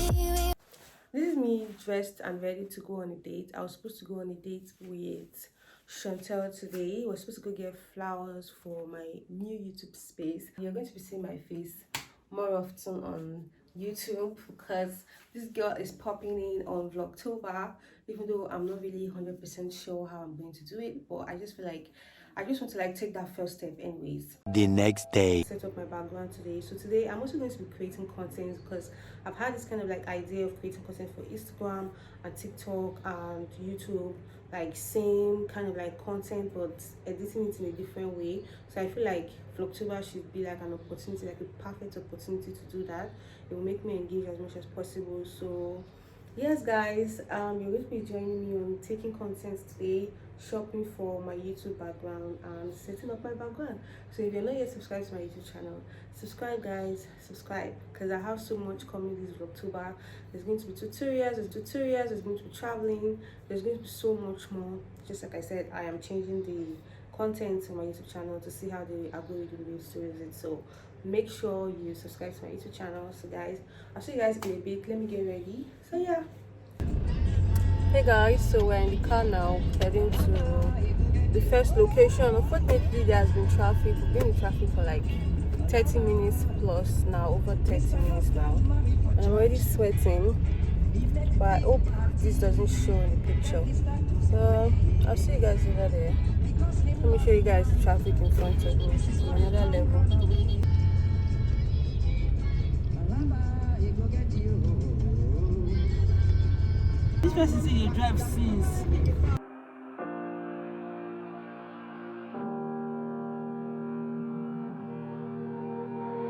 This is me dressed and ready to go on a date. I was supposed to go on a date with Chantel today. We're supposed to go get flowers for my new YouTube space. You're going to be seeing my face more often on YouTube because this girl is popping in on Vlogtober, even though I'm not really 100% sure how I'm going to do it, but I just feel like I just want to like take that first step anyways. The next day. Set up my background today. So today I'm also going to be creating content because I've had this kind of like idea of creating content for Instagram and TikTok and YouTube, like same kind of like content but editing it in a different way. So I feel like Vlogtober should be like an opportunity, like a perfect opportunity to do that. It will make me engage as much as possible. So yes guys, you're going to be joining me on taking content today, shopping for my YouTube background and setting up my background. So if you're not yet subscribed to my YouTube channel, subscribe guys, subscribe, because I have so much coming this October. There's going to be tutorials, there's going to be traveling, there's going to be so much more. Just like I said, I am changing the content on my YouTube channel to see how the algorithm will to it. So make sure you subscribe to my YouTube channel. So guys, I'll see you guys in a bit. Let me get ready. So yeah. Hey guys, so we're in the car now heading to the first location. Unfortunately there has been traffic. We've been in traffic for like 30 minutes plus now, over 30 minutes now, and I'm already sweating, but I hope this doesn't show in the picture. So I'll see you guys over there. Let me show you guys the traffic in front of me on another level. This person say you drive since.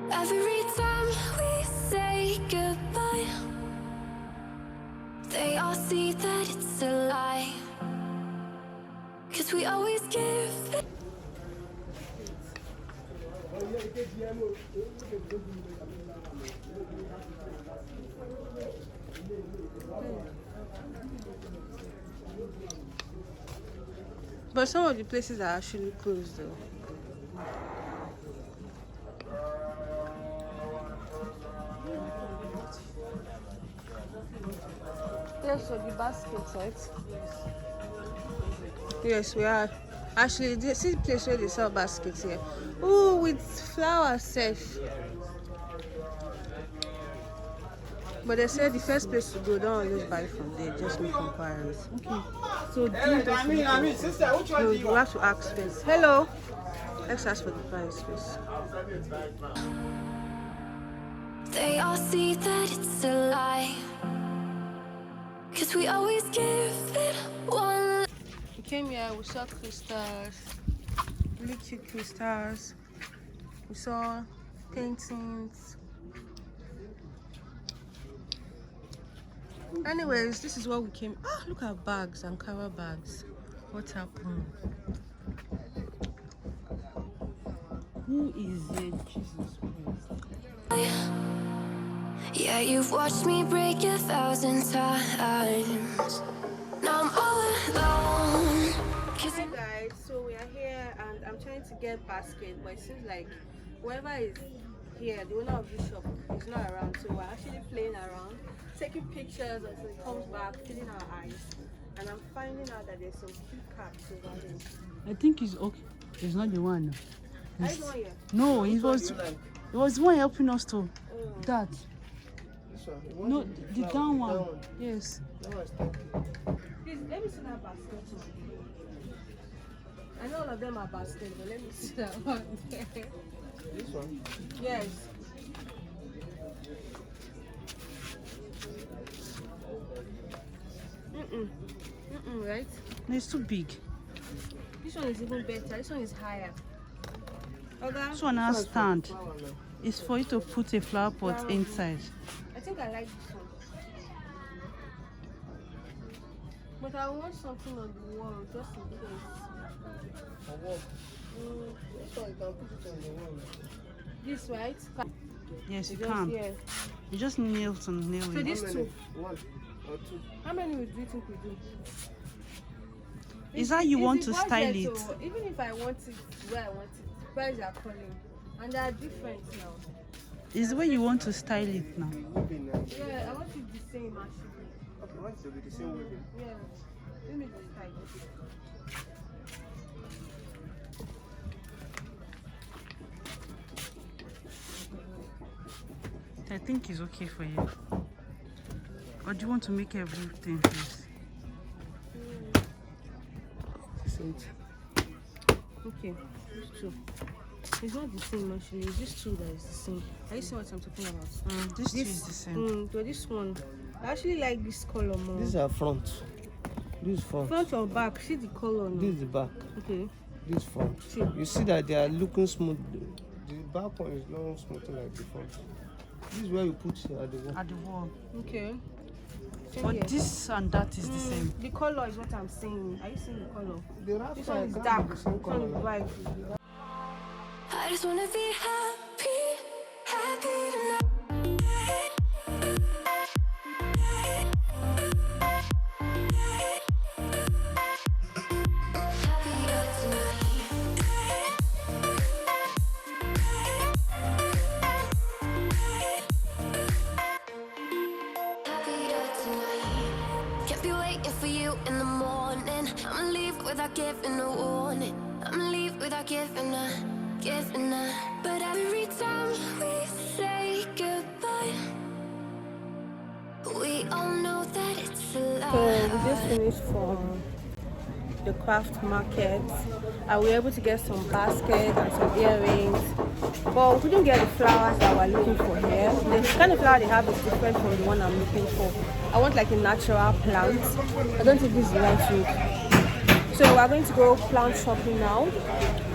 Every time we say goodbye, they all see that it's a lie. 'Cause we always give it. But some of the places are actually closed though. Yes, for the basket, right? Yes, we are. Actually, this is the place where they sell baskets here. Oh, with flowers safe. But they said the first place to go, don't always buy from there, just make inquiries. Okay. So sister, which one No, do you have to ask first. Hello. Let's ask for the price first. They all see that it's a lie. 'Cause we always give it one. We came here, we saw crystals, really cute crystals. We saw paintings. Anyways, this is what we came. Ah, look at bags, Ankara bags. What happened? Who is it? Jesus Christ. Yeah, you've watched me break 1,000 times. Now I'm all alone. Hi guys, so we are here and I'm trying to get basket, but it seems like whoever is here, the owner of this shop, is not around. So we're actually playing around, taking pictures until he comes back, feeding our eyes. And I'm finding out that there's some cute cats over there. I think he's okay. He's not the one. I don't hear. No, he was the one helping us to that. No, the down one. Yes. Please, let me see that basket. I know all of them are baskets, but let me see that one. This one? Yes. Right? No, it's too big. This one is even better. This one is higher. Okay. This one has stand. It's for you to put a flower pot inside. I think I like this one. But I want something on the wall just in case. For what? This one you can put it on the wall. This, right? Yes, you Just can. here. You just nail to nail So it. this How two. many? One or two? How many do you think we do? Is that you want the to style budget, it? so even if I want it where I want it, prices are calling. And they are different now. Is the way you want to style it now. Weaving, Yeah, I want it the same actually. okay, want it to be the same weaving. Yeah. Let me decide. I think it's okay for you. Or do you want to make everything first? Okay, these two. It's not the same actually. It's this two that is the same. Are you seeing what I'm talking about? This two is the same. But this one, I actually like this color more. These are front. This front. Front or back? See the color now. This is the back. Okay. This front. See. You see that they are looking smooth. The back one is not smooth like the front. This is where you put at the wall. At the wall. Okay. Same But here. this and that is the same. The color is what I'm saying. Are you seeing the color? The wrap This side one is can't dark. be the This same one color is like- bright. I just wanna be happy, happy tonight. Happier tonight. Can't be waiting for you in the morning. I'ma leave without giving a warning. I'ma leave without giving a. But every time we say goodbye, we all know that it's a lie. So we just finished from the craft market. We were able to get some baskets and some earrings, but we couldn't get the flowers that we're looking for here. The kind of flower they have is different from the one I'm looking for. I want like a natural plant. I don't think this is the right route. So we're going to go plant shopping now.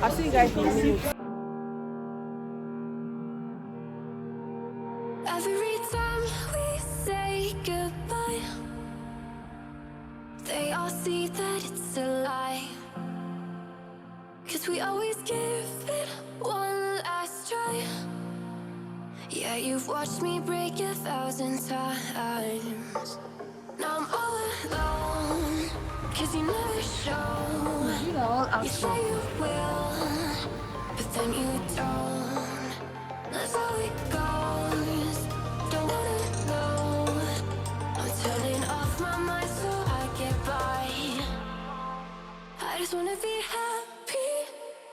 I'll see you guys in a minute. Every time we say goodbye, they all see that it's a lie. 'Cause we always give it one last try. Yeah, you've watched me break 1,000 times. Now I'm all alone, 'cause you never show. You say you will, but then you don't. That's how it goes. Don't wanna know. I'm turning off my mind so I get by. I just wanna be happy,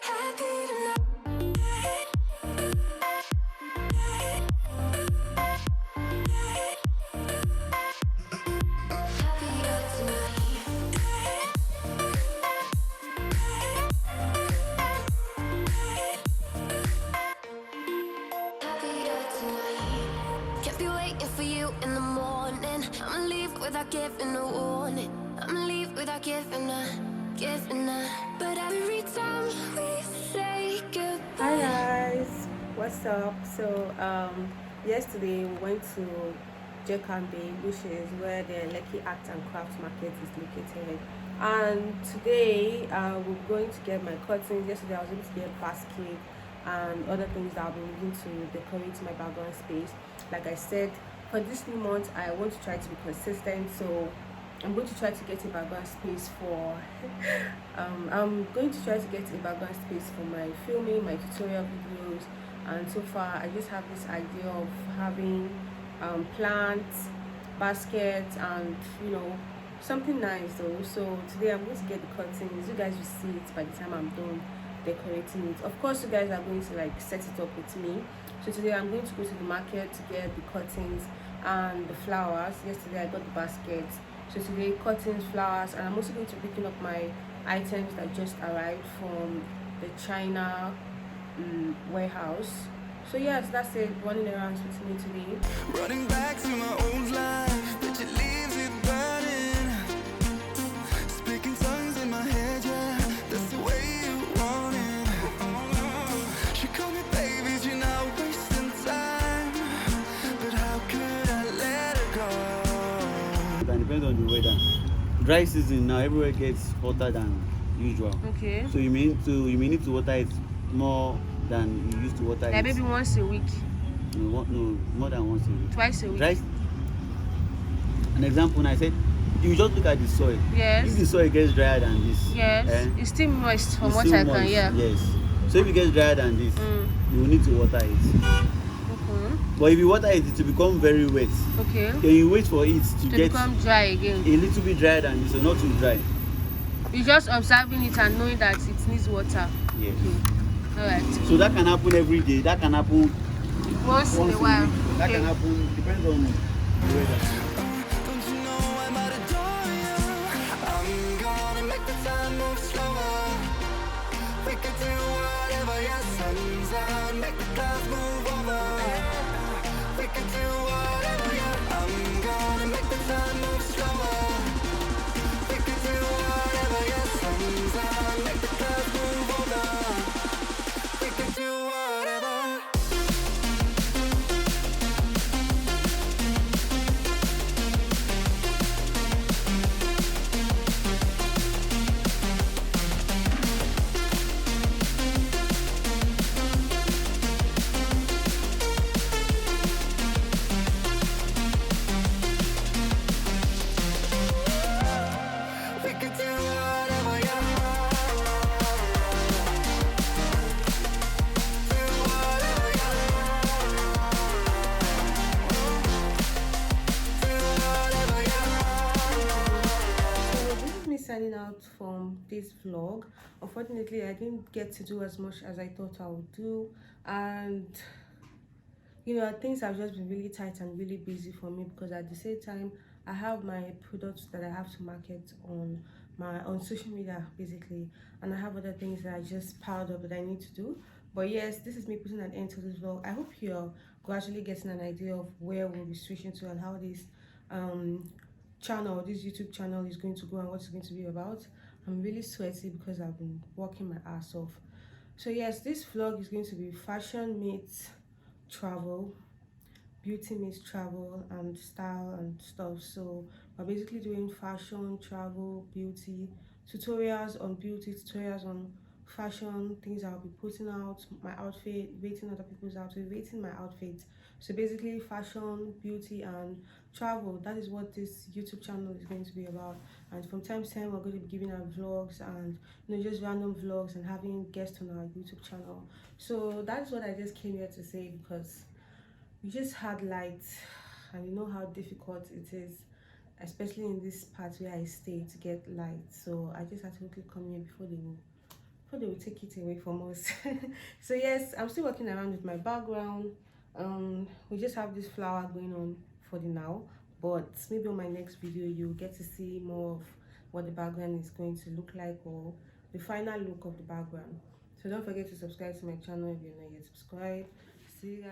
happy tonight. Happier tonight. Happier tonight. Can't be waiting for you in the morning. I'ma leave without giving a warning. I'ma leave without giving a. But every time we say goodbye. Hi guys, what's up? So yesterday we went to Jekambe, which is where the Lekki Art and Craft Market is located, and today we're going to get my curtains. Yesterday I was able to get basket and other things that I'll be using to decorate my background space. Like I said, for this new month I want to try to be consistent, so I'm going to try to get a background space for I'm going to try to get a background space for my filming, my tutorial videos, and so far I just have this idea of having plants, baskets, and you know, something nice though. So today I'm going to get the curtains. You guys will see it by the time I'm done decorating it. Of course you guys are going to like set it up with me. So today I'm going to go to the market to get the curtains and the flowers. Yesterday I got the baskets. So today curtains, flowers, and I'm also going to be picking up my items that just arrived from the China warehouse. So yes, that's it. Running around with me today. Running back to my old life, but it leaves it burning. Speaking tongues in my head, yeah, that's the way you want it. She called me baby, you're not wasting time. But how could I let her go? It depends on the weather. Dry season now, everywhere gets hotter than usual. Okay. So you may need to water it more than you used to water Like it. maybe once a week, No, more than once a week. twice a week. Dry. An example, when I said you just look at the soil. Yes. If the soil gets drier than this, Yes. It's still moist from it's what still I can moist, hear. Yes. So if it gets drier than this, you will need to water it. Okay. But if you water it, it will become very wet. Okay. Then you wait for it to get become dry again. a little bit drier than this, so not too dry. You're just observing it and knowing that it needs water. Yes. Okay. Alright. So that can happen every day. That can happen Once in a while. week. That Okay. can happen, depends on the weather. Don't you know I'm out adore you? I'm gonna make the time move slower. We could do whatever, yeah, sun's out, make the clouds move over. We could do whatever, yeah. I'm gonna make the time move slower. We could do whatever, yeah, sun's out, make the clouds move over. We could do whatever. We could do whatever, yeah. Do whatever, yeah. Do whatever, yeah. So this is me signing out from this vlog. Unfortunately, I didn't get to do as much as I thought I would do, and you know, things have just been really tight and really busy for me, because at the same time I have my products that I have to market on social media basically, and I have other things that I just piled up that I need to do. But yes, this is me putting an end to this vlog. I hope you're gradually getting an idea of where we'll be switching to and how this this YouTube channel is going to go and what it's going to be about. I'm really sweaty because I've been working my ass off. So yes, this vlog is going to be fashion meets travel, beauty meets travel, and style and stuff. So we're basically doing fashion, travel, beauty, tutorials on beauty, tutorials on fashion, things I'll be putting out, my outfit, rating other people's outfit, rating my outfit. So basically fashion, beauty, and travel. That is what this YouTube channel is going to be about. And from time to time we're going to be giving out vlogs and, you know, just random vlogs and having guests on our YouTube channel. So that's what I just came here to say, because we just had light and you know how difficult it is, especially in this part where I stay, to get light. So I just had to quickly come here before they will take it away from us. So yes, I'm still working around with my background. We just have this flower going on for the now, but maybe on my next video you'll get to see more of what the background is going to look like, or the final look of the background. So don't forget to subscribe to my channel if you're not yet subscribed. See you guys.